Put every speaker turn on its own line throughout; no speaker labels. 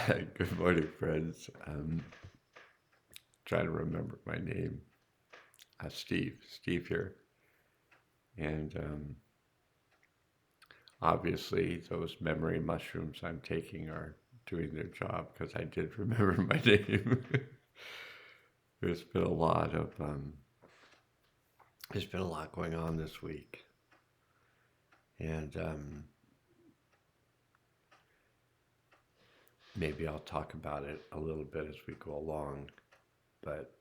Good morning, friends. Trying to remember my name. Steve here. And obviously, those memory mushrooms I'm taking are doing their job because I did remember my name. There's been a lot of there's been a lot going on this week, and maybe I'll talk about it a little bit as we go along. But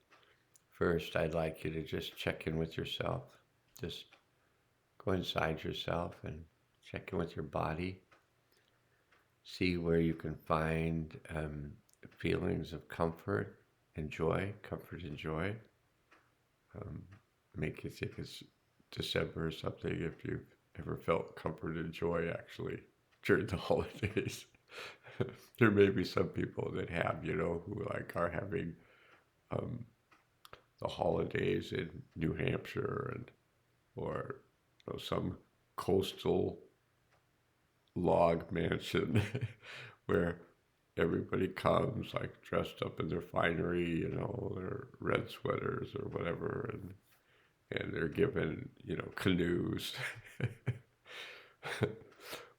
first, I'd like you to just check in with yourself. Just go inside yourself and check in with your body. See where you can find feelings of comfort and joy, comfort and joy. Um, Make you think it's December or something if you've ever felt comfort and joy actually during the holidays. There may be some people that have, who like are having um, the holidays in New Hampshire and or some coastal log mansion where everybody comes like dressed up in their finery, their red sweaters or whatever, and they're given, canoes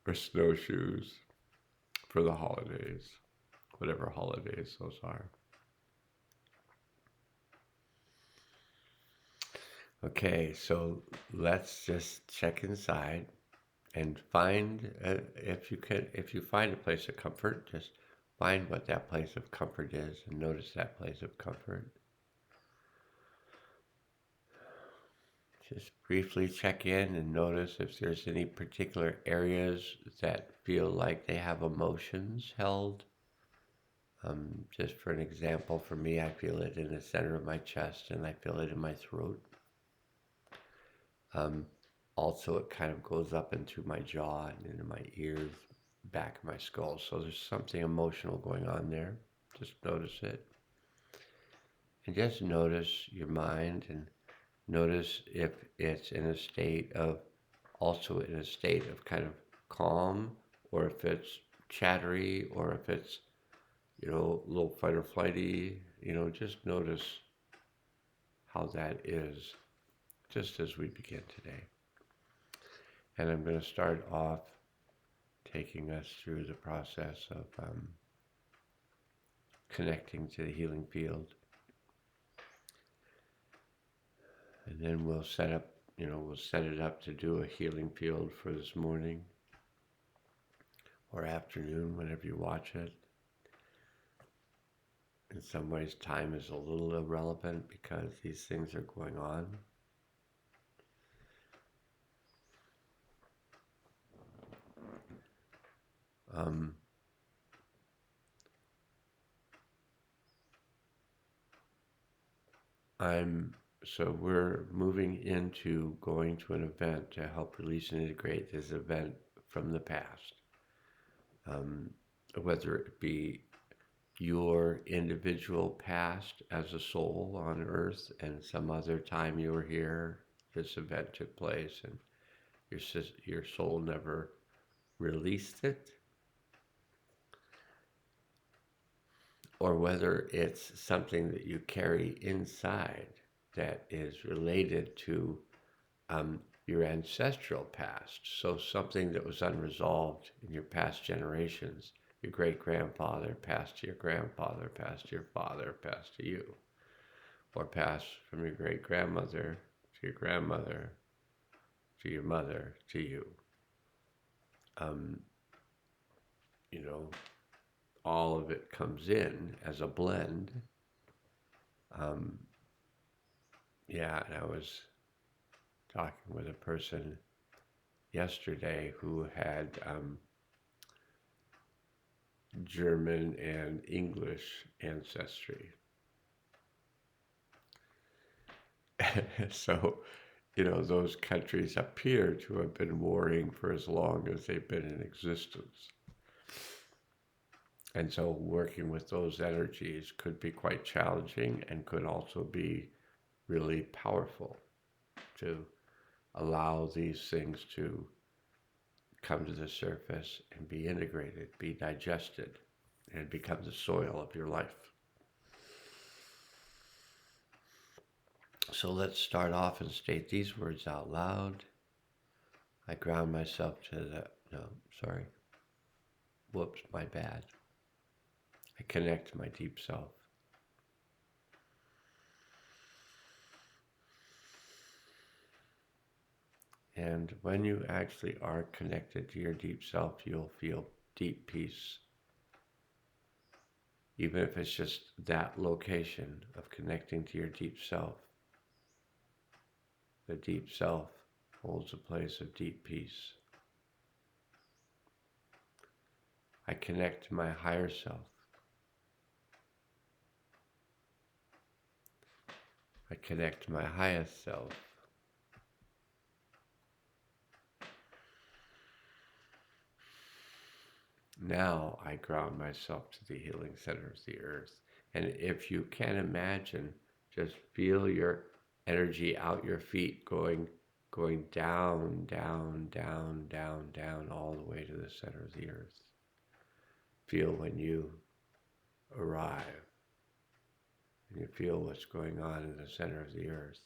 or snowshoes for the holidays, whatever holidays those are. Okay, so let's just check inside and find if you find a place of comfort, just find what that place of comfort is and notice that place of comfort. Just briefly check in and notice if there's any particular areas that feel like they have emotions held. Just for an example, for me, I feel it in the center of my chest and I feel it in my throat. Also, it kind of goes up into my jaw and into my ears, back of my skull. So there's something emotional going on there. Just notice it. And just notice your mind and notice if it's in a state of, also in a state of kind of calm, or if it's chattery, or if it's, a little fight or flighty, just notice how that is just as we begin today. And I'm going to start off taking us through the process of connecting to the healing field. And then we'll set it up to do a healing field for this morning or afternoon, whenever you watch it. In some ways, time is a little irrelevant because these things are going on. So we're moving into going to an event to help release and integrate this event from the past. Whether it be your individual past as a soul on earth and some other time you were here, this event took place and your soul never released it, or whether it's something that you carry inside that is related to your ancestral past. So something that was unresolved in your past generations. Your great-grandfather passed to your grandfather, passed to your father, passed to you. Or passed from your great-grandmother to your grandmother, to your mother, to you. All of it comes in as a blend. And I was talking with a person yesterday who had German and English ancestry. So, those countries appear to have been warring for as long as they've been in existence. And so working with those energies could be quite challenging and could also be really powerful to allow these things to come to the surface and be integrated, be digested. and it becomes the soil of your life. So let's start off and state these words out loud. I ground myself to the, no, sorry. Whoops, my bad. I connect to my deep self. And when you actually are connected to your deep self, you'll feel deep peace. Even if it's just that location of connecting to your deep self. The deep self holds a place of deep peace. I connect to my higher self. I connect to my highest self. Now I ground myself to the healing center of the earth. And if you can imagine, just feel your energy out your feet going down, down, down, down, down, all the way to the center of the earth. Feel when you arrive, and you feel what's going on in the center of the earth.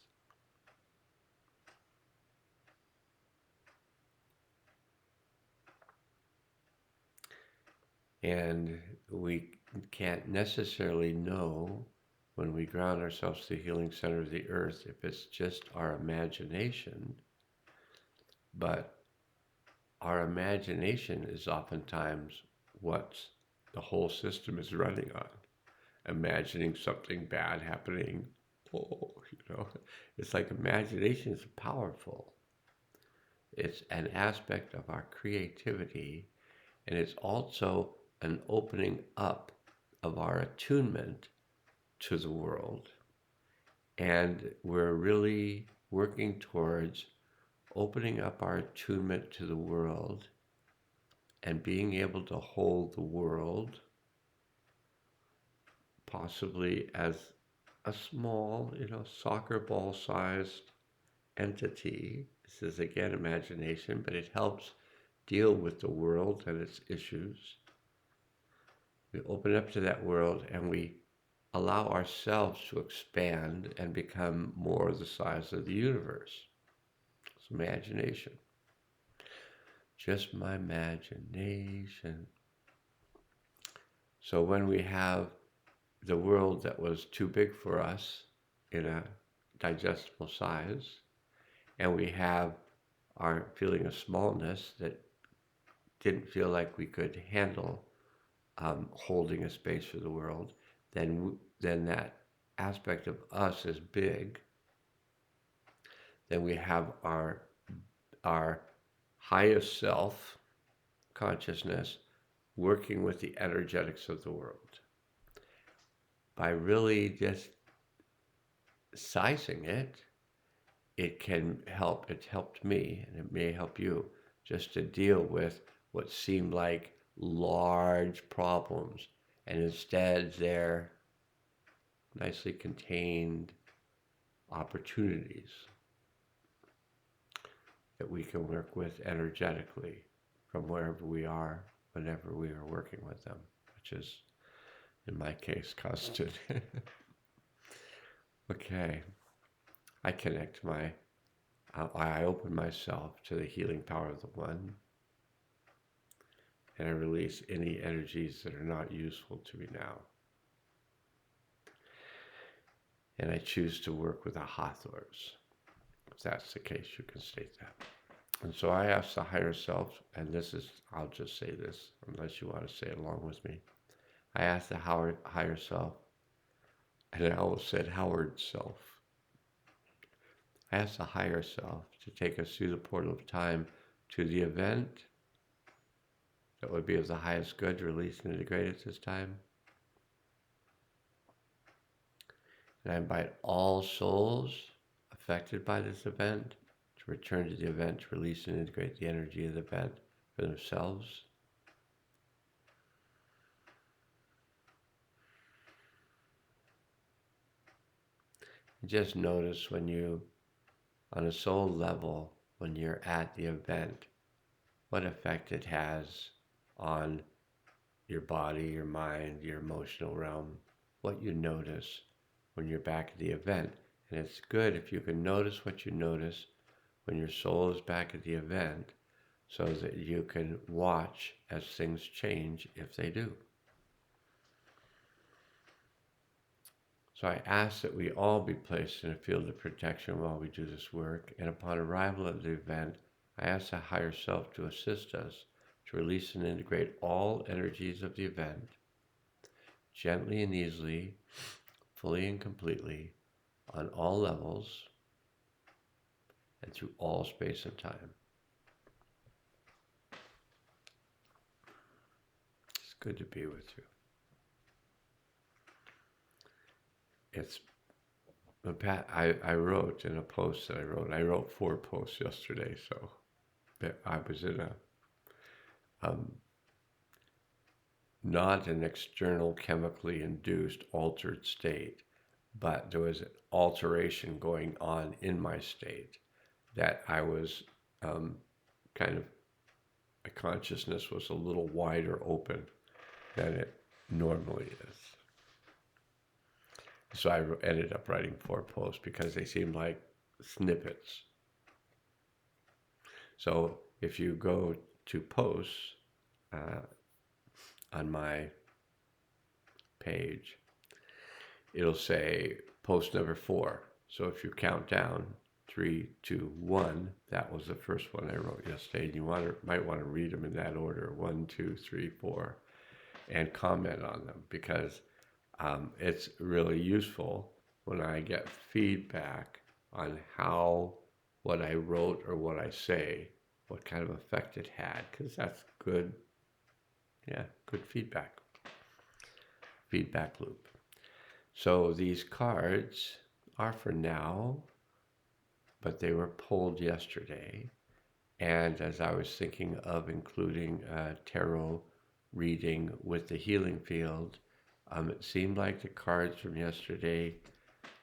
And we can't necessarily know when we ground ourselves to the healing center of the earth if it's just our imagination, but our imagination is oftentimes what the whole system is running on. Imagining something bad happening. It's like imagination is powerful. It's an aspect of our creativity, and it's also an opening up of our attunement to the world. And we're really working towards opening up our attunement to the world and being able to hold the world possibly as a small, soccer ball sized entity. This is again imagination, but it helps deal with the world and its issues. We open up to that world and we allow ourselves to expand and become more the size of the universe. It's imagination. Just my imagination. So when we have the world that was too big for us in a digestible size, and we have our feeling of smallness that didn't feel like we could handle holding a space for the world, then that aspect of us is big. Then we have our highest self consciousness working with the energetics of the world. By really just sizing it, it can help. It helped me, and it may help you, just to deal with what seemed like large problems, and instead they're nicely contained opportunities that we can work with energetically from wherever we are, whenever we are working with them, which is, in my case, constant. Okay. I connect I open myself to the healing power of the One, and I release any energies that are not useful to me now. And I choose to work with the Hathors. If that's the case, you can state that. And so I ask the higher self, and I'll just say this, unless you want to say it along with me. I ask the higher self, and I almost said Howard self. I ask the higher self to take us through the portal of time to the event that would be of the highest good, released and integrated at this time. And I invite all souls affected by this event to return to the event, to release and integrate the energy of the event for themselves. And just notice when you, on a soul level, when you're at the event, what effect it has on your body, your mind, your emotional realm, what you notice when you're back at the event. And it's good if you can notice what you notice when your soul is back at the event so that you can watch as things change if they do. So I ask that we all be placed in a field of protection while we do this work, and upon arrival at the event, I ask the higher self to assist us to release and integrate all energies of the event, gently and easily, fully and completely, on all levels, and through all space and time. It's good to be with you. It's I wrote in a post that I wrote 4 posts yesterday, so I was in a not an external chemically induced altered state, but there was an alteration going on in my state that I was kind of, my consciousness was a little wider open than it normally is. So I ended up writing 4 posts because they seemed like snippets. So if you go to posts on my page, it'll say post number 4. So if you count down 3, 2, 1, that was the first one I wrote yesterday. And you might want to read them in that order: 1, 2, 3, 4, and comment on them, because it's really useful when I get feedback on how what I wrote or what I say, what kind of effect it had, because that's good. Yeah, good feedback loop. So these cards are for now, but they were pulled yesterday. And as I was thinking of including a tarot reading with the healing field, it seemed like the cards from yesterday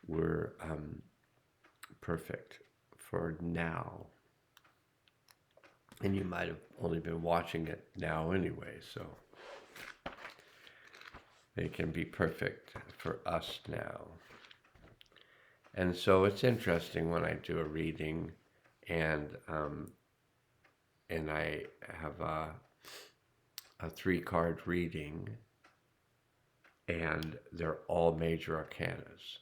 were perfect for now. And you might have only been watching it now anyway, so they can be perfect for us now. And so it's interesting when I do a reading and I have a 3-card reading, and they're all major arcanas.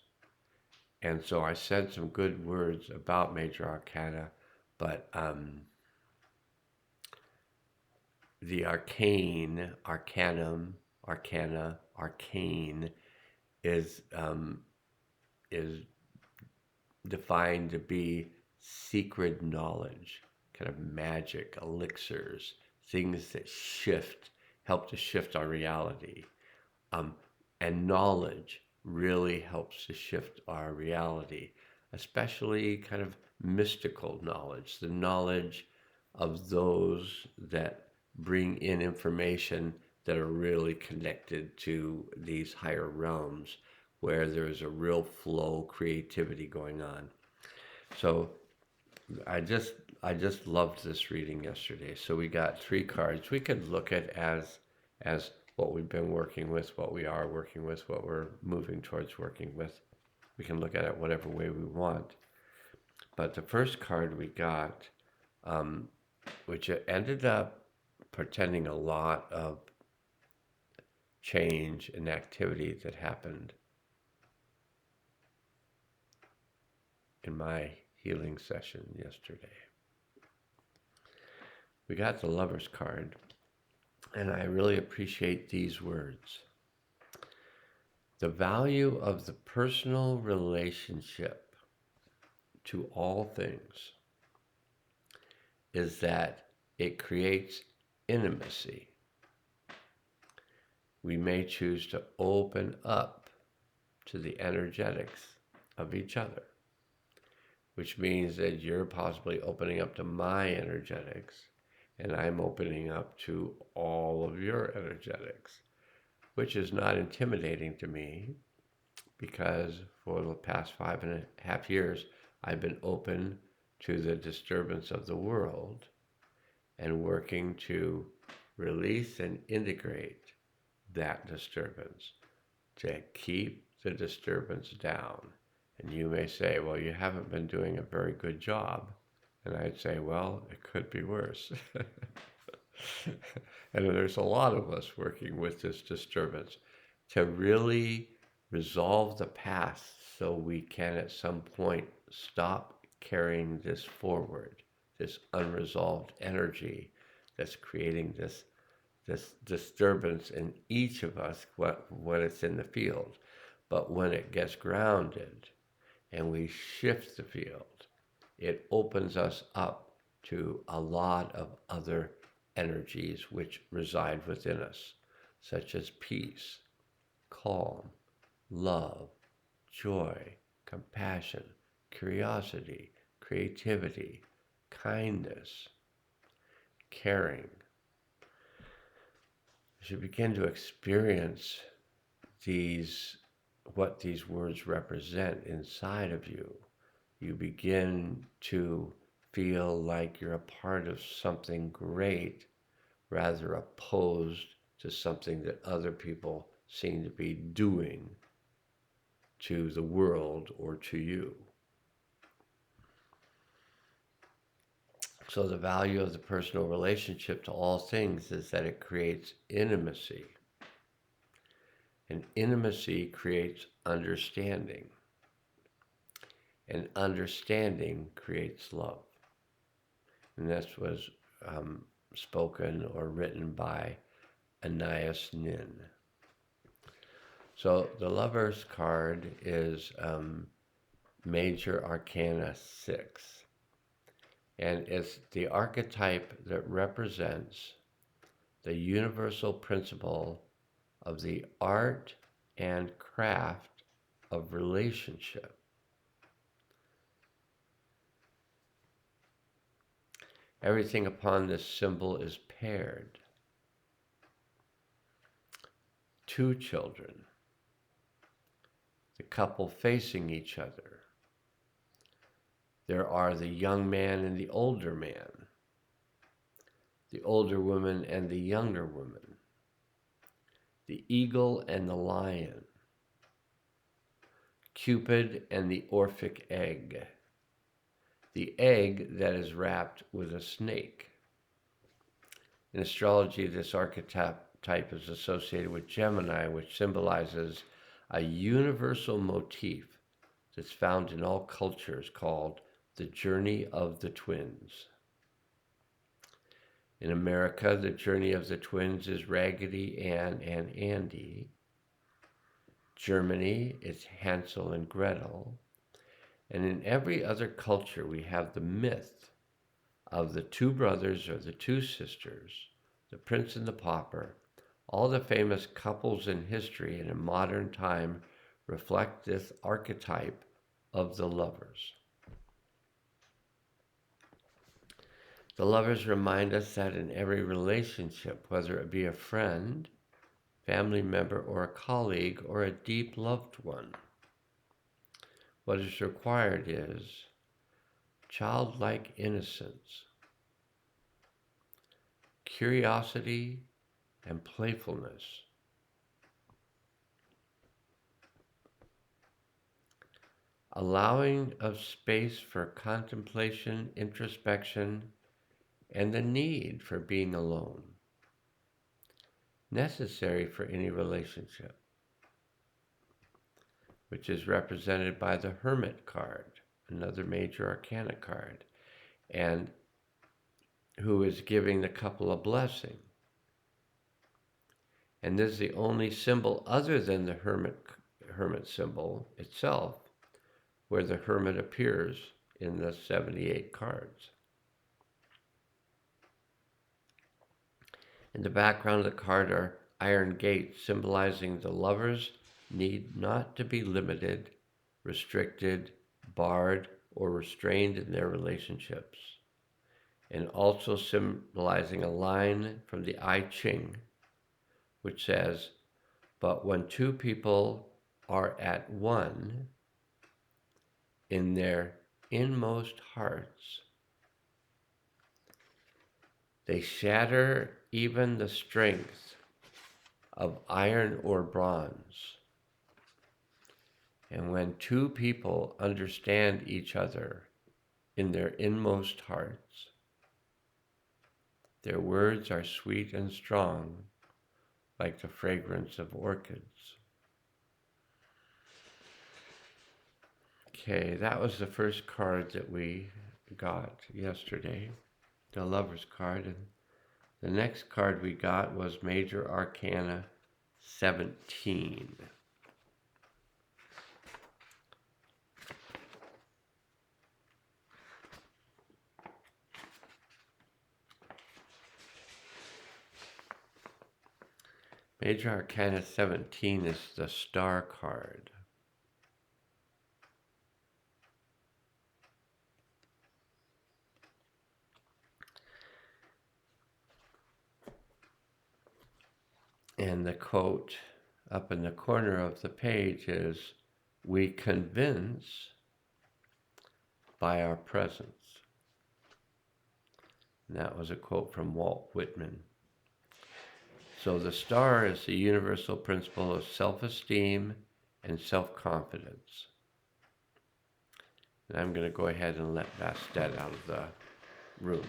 And so I said some good words about major arcana, but the arcane, arcanum, arcana, arcane is defined to be secret knowledge, kind of magic, elixirs, things that help to shift our reality. And knowledge really helps to shift our reality, especially kind of mystical knowledge, the knowledge of those that bring in information that are really connected to these higher realms, where there's a real flow, creativity going on. So I just loved this reading yesterday. So we got 3 cards we could look at as what we've been working with, what we are working with, what we're moving towards working with. We can look at it whatever way we want. But the first card we got, which ended up portending a lot of change and activity that happened in my healing session yesterday. We got the Lover's card, and I really appreciate these words. The value of the personal relationship to all things is that it creates intimacy. We may choose to open up to the energetics of each other, which means that you're possibly opening up to my energetics, and I'm opening up to all of your energetics, which is not intimidating to me, because for the past 5.5 years, I've been open to the disturbance of the world and working to release and integrate that disturbance, to keep the disturbance down. And you may say, well, you haven't been doing a very good job. And I'd say, well, it could be worse. And there's a lot of us working with this disturbance to really resolve the past so we can at some point stop carrying this forward, this unresolved energy that's creating this disturbance in each of us when it's in the field. But when it gets grounded and we shift the field, it opens us up to a lot of other energies which reside within us, such as peace, calm, love, joy, compassion, curiosity, creativity, kindness, caring. As you begin to experience what these words represent inside of you, you begin to feel like you're a part of something great rather opposed to something that other people seem to be doing to the world or to you. So the value of the personal relationship to all things is that it creates intimacy. And intimacy creates understanding. And understanding creates love. And this was spoken or written by Anais Nin. So the Lover's card is Major Arcana 6. And it's the archetype that represents the universal principle of the art and craft of relationship. Everything upon this symbol is paired. Two children, the couple facing each other. There are the young man and the older man, the older woman and the younger woman, the eagle and the lion, Cupid and the Orphic egg, the egg that is wrapped with a snake. In astrology, this archetype is associated with Gemini, which symbolizes a universal motif that's found in all cultures called the journey of the twins. In America, the journey of the twins is Raggedy Ann and Andy. Germany, it's Hansel and Gretel. And in every other culture, we have the myth of the two brothers or the two sisters, the prince and the pauper. All the famous couples in history and in modern time reflect this archetype of the lovers. The lovers remind us that in every relationship, whether it be a friend, family member, or a colleague, or a deep loved one, what is required is childlike innocence, curiosity, and playfulness. Allowing of space for contemplation, introspection, and the need for being alone, necessary for any relationship, which is represented by the Hermit card, another major arcana card, and who is giving the couple a blessing. And this is the only symbol other than the hermit symbol itself where the hermit appears in the 78 cards. In the background of the card are iron gates symbolizing the lovers need not to be limited, restricted, barred, or restrained in their relationships. And also symbolizing a line from the I Ching, which says, but when two people are at one in their inmost hearts, they shatter even the strength of iron or bronze. And when two people understand each other in their inmost hearts, their words are sweet and strong, like the fragrance of orchids. Okay, that was the first card that we got yesterday, the Lover's card. And the next card we got was Major Arcana 17. Major Arcana 17 is the Star card. And the quote up in the corner of the page is, "We convince by our presence." And that was a quote from Walt Whitman. So the star is the universal principle of self-esteem and self-confidence. And I'm going to go ahead and let Bastet out of the room.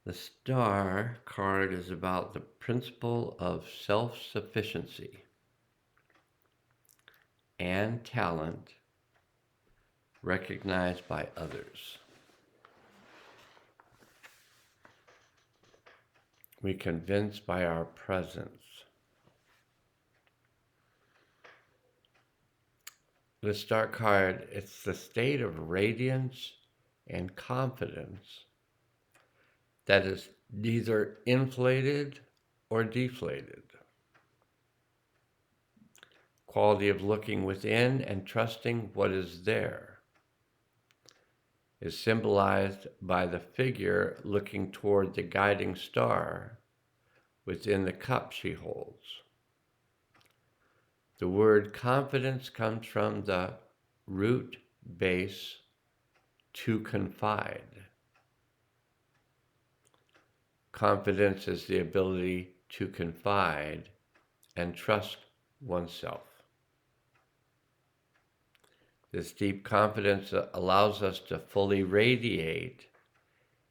The Star card is about the principle of self-sufficiency and talent recognized by others. We convince by our presence. The Star card, it's the state of radiance and confidence that is neither inflated or deflated. Quality of looking within and trusting what is there is symbolized by the figure looking toward the guiding star within the cup she holds. The word confidence comes from the root base to confide. Confidence is the ability to confide and trust oneself. This deep confidence allows us to fully radiate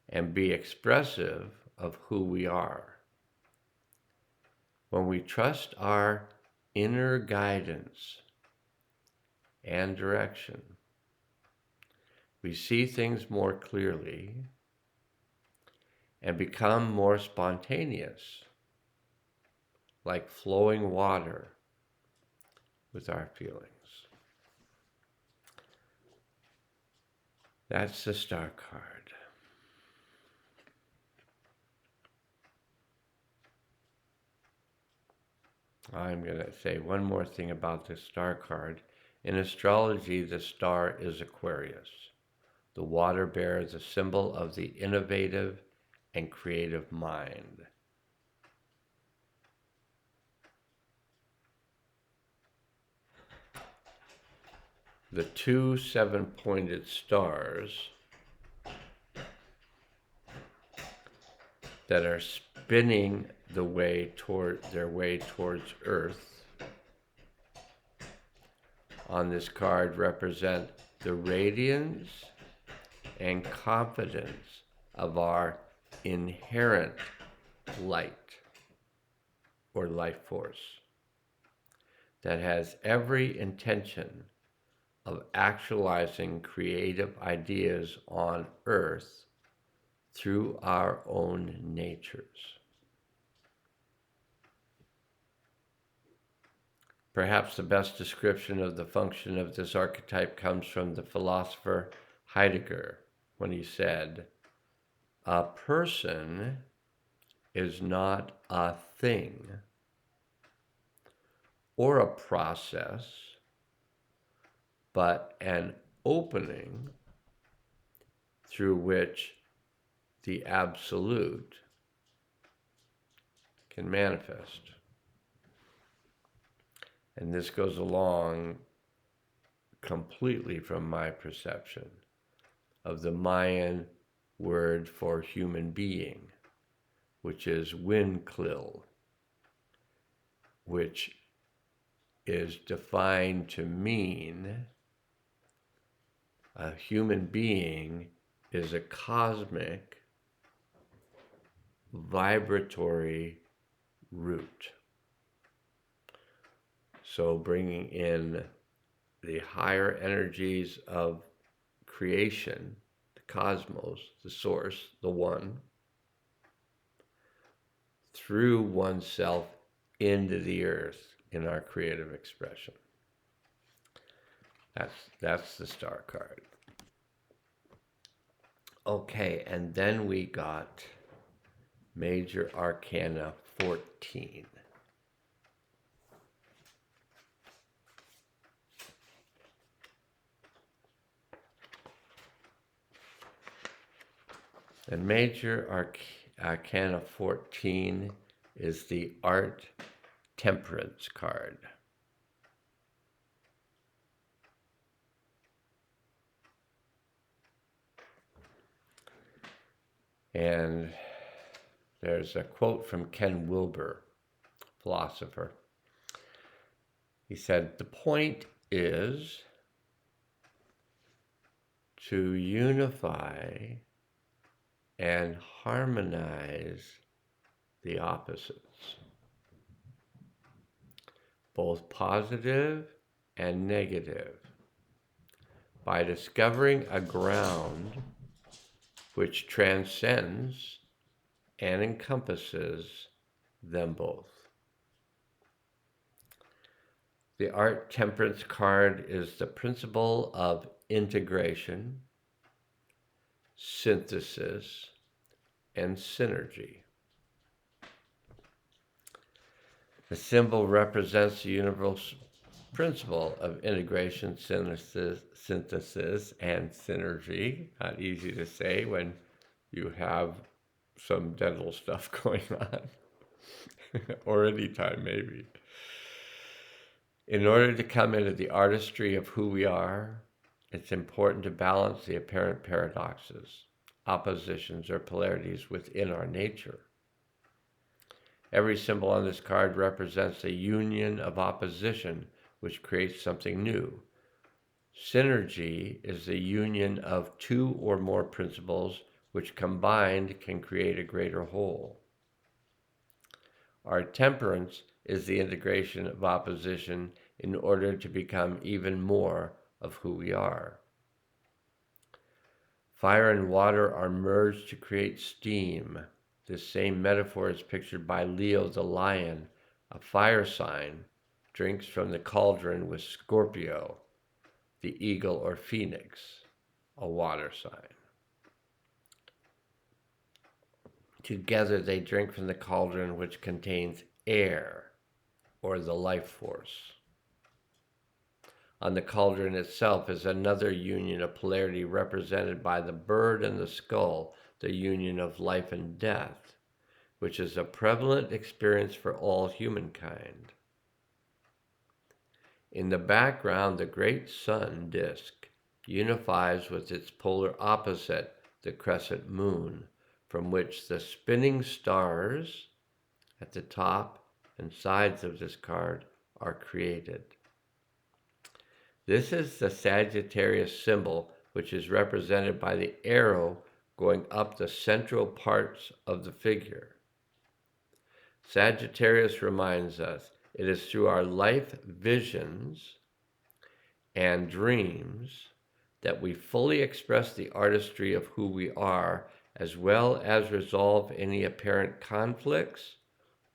and be expressive of who we are. When we trust our inner guidance and direction, we see things more clearly and become more spontaneous, like flowing water with our feelings. That's the Star card. I'm going to say one more thing about the Star card. In astrology, the star is Aquarius. The water bear is a symbol of the innovative and creative mind. The two seven-pointed stars that are spinning their way towards Earth on this card represent the radiance and confidence of our inherent light or life force that has every intention of actualizing creative ideas on Earth through our own natures. Perhaps the best description of the function of this archetype comes from the philosopher Heidegger, when he said, "A person is not a thing or a process, but an opening through which the absolute can manifest. And this goes along completely from my perception of the Mayan word for human being, which is Winklil, which is defined to mean a human being is a cosmic vibratory root. So bringing in the higher energies of creation, the cosmos, the source, the one, through oneself into the earth in our creative expression. That's the star card. Okay, and then we got Major Arcana 14. And Major Arcana 14 is the Temperance card. And there's a quote from Ken Wilber, philosopher. He said, "The point is to unify and harmonize the opposites, both positive and negative, by discovering a ground which transcends and encompasses them both." The Temperance card is the principle of integration, synthesis, and synergy. The symbol represents the universal principle of integration, synthesis, and synergy. Not easy to say when you have some dental stuff going on, or anytime maybe. In order to come into the artistry of who we are, it's important to balance the apparent paradoxes, oppositions, or polarities within our nature. Every symbol on this card represents a union of opposition which creates something new. Synergy is the union of two or more principles which combined can create a greater whole. Our temperance is the integration of opposition in order to become even more of who we are. Fire and water are merged to create steam. This same metaphor is pictured by Leo the lion, a fire sign, drinks from the cauldron with Scorpio, the eagle or phoenix, a water sign. Together they drink from the cauldron which contains air, or the life force. On the cauldron itself is another union of polarity represented by the bird and the skull, the union of life and death, which is a prevalent experience for all humankind. In the background, the great sun disk unifies with its polar opposite, the crescent moon, from which the spinning stars at the top and sides of this card are created. This is the Sagittarius symbol, which is represented by the arrow going up the central parts of the figure. Sagittarius reminds us it is through our life visions and dreams that we fully express the artistry of who we are, as well as resolve any apparent conflicts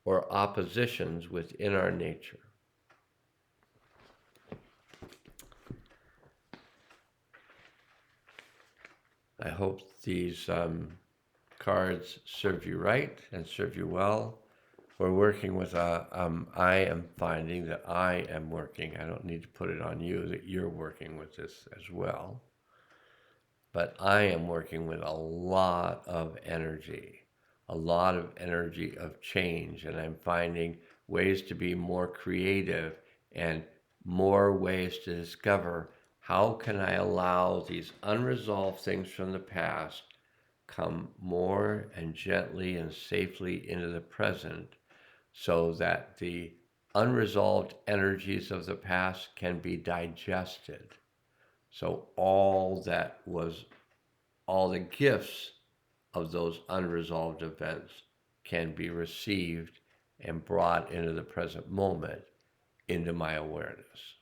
or oppositions within our nature. I hope these cards serve you right and serve you well. We're working with I am finding that I am working. I don't need to put it on you that you're working with this as well. but I am working with a lot of energy of change, and I'm finding ways to be more creative and more ways to discover how can I allow these unresolved things from the past come more and gently and safely into the present so that the unresolved energies of the past can be digested. So all the gifts of those unresolved events can be received and brought into the present moment, into my awareness,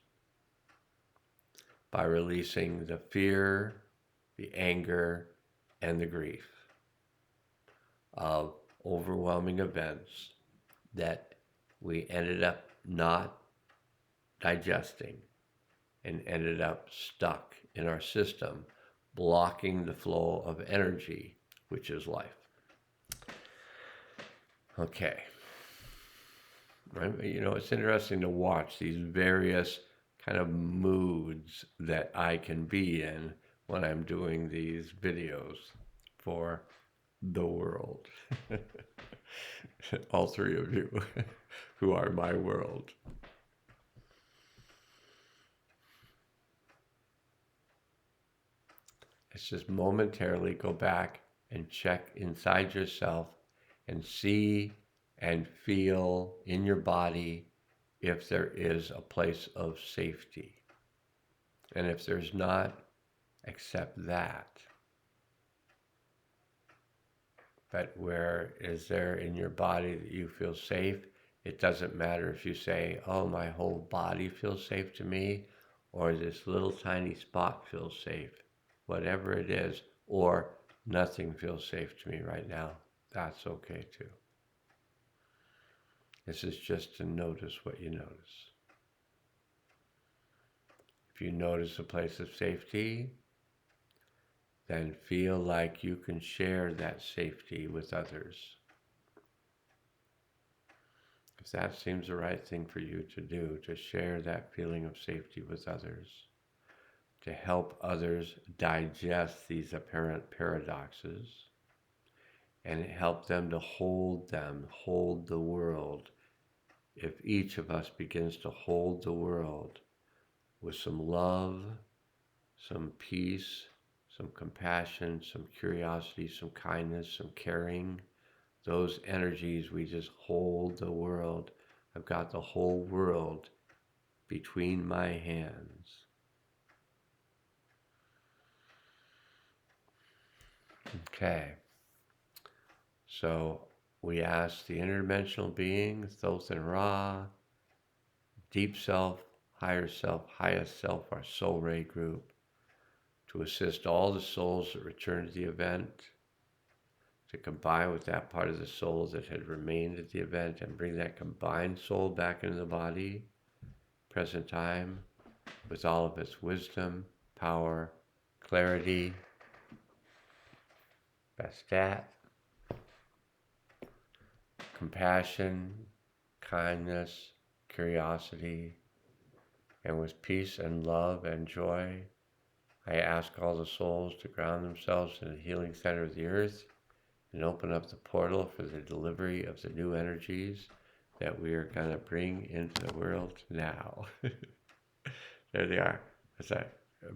by releasing the fear, the anger, and the grief of overwhelming events that we ended up not digesting and ended up stuck in our system, blocking the flow of energy, which is life. Okay. Right? It's interesting to watch these various kind of moods that I can be in when I'm doing these videos for the world. All three of you who are my world. It's just momentarily go back and check inside yourself and see and feel in your body if there is a place of safety. And if there's not, accept that. But where is there in your body that you feel safe? It doesn't matter if you say, oh, my whole body feels safe to me, or this little tiny spot feels safe. Whatever it is, or nothing feels safe to me right now. That's okay too. This is just to notice what you notice. If you notice a place of safety, then feel like you can share that safety with others. If that seems the right thing for you to do, to share that feeling of safety with others, to help others digest these apparent paradoxes, and help them to hold the world. If each of us begins to hold the world with some love, some peace, some compassion, some curiosity, some kindness, some caring, those energies, we just hold the world. I've got the whole world between my hands. Okay. So we ask the interdimensional beings, Thoth and Ra, Deep Self, Higher Self, Highest Self, our soul ray group, to assist all the souls that return to the event, to combine with that part of the soul that had remained at the event and bring that combined soul back into the body, present time, with all of its wisdom, power, clarity, bastat, compassion, kindness, curiosity, and with peace and love and joy. I ask all the souls to ground themselves in the healing center of the earth and open up the portal for the delivery of the new energies that we are going to bring into the world now. There they are. That's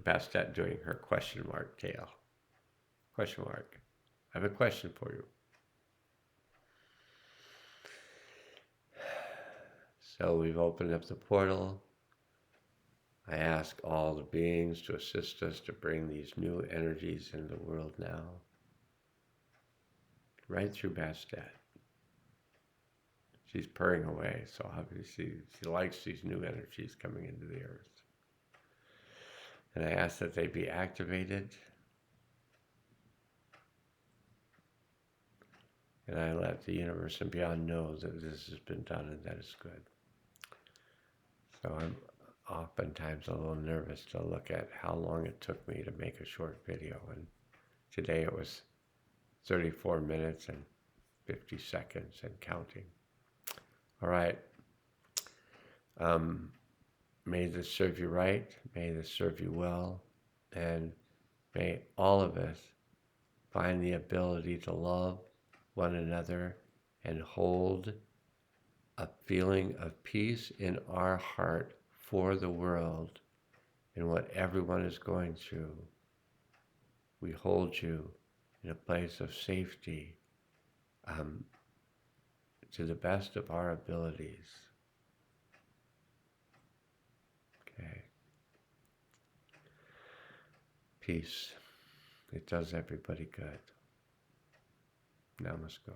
Bastet doing her question mark tail. Question mark. I have a question for you. So we've opened up the portal. I ask all the beings to assist us to bring these new energies into the world now. Right through Bastet. She's purring away, so obviously she likes these new energies coming into the earth. And I ask that they be activated. And I let the universe and beyond know that this has been done and that it's good. So I'm oftentimes a little nervous to look at how long it took me to make a short video. And today it was 34 minutes and 50 seconds and counting. All right. May this serve you right. May this serve you well. And May all of us find the ability to love one another and hold a feeling of peace in our heart for the world and what everyone is going through. We hold you in a place of safety, to the best of our abilities. Okay. Peace. It does everybody good. Namaste.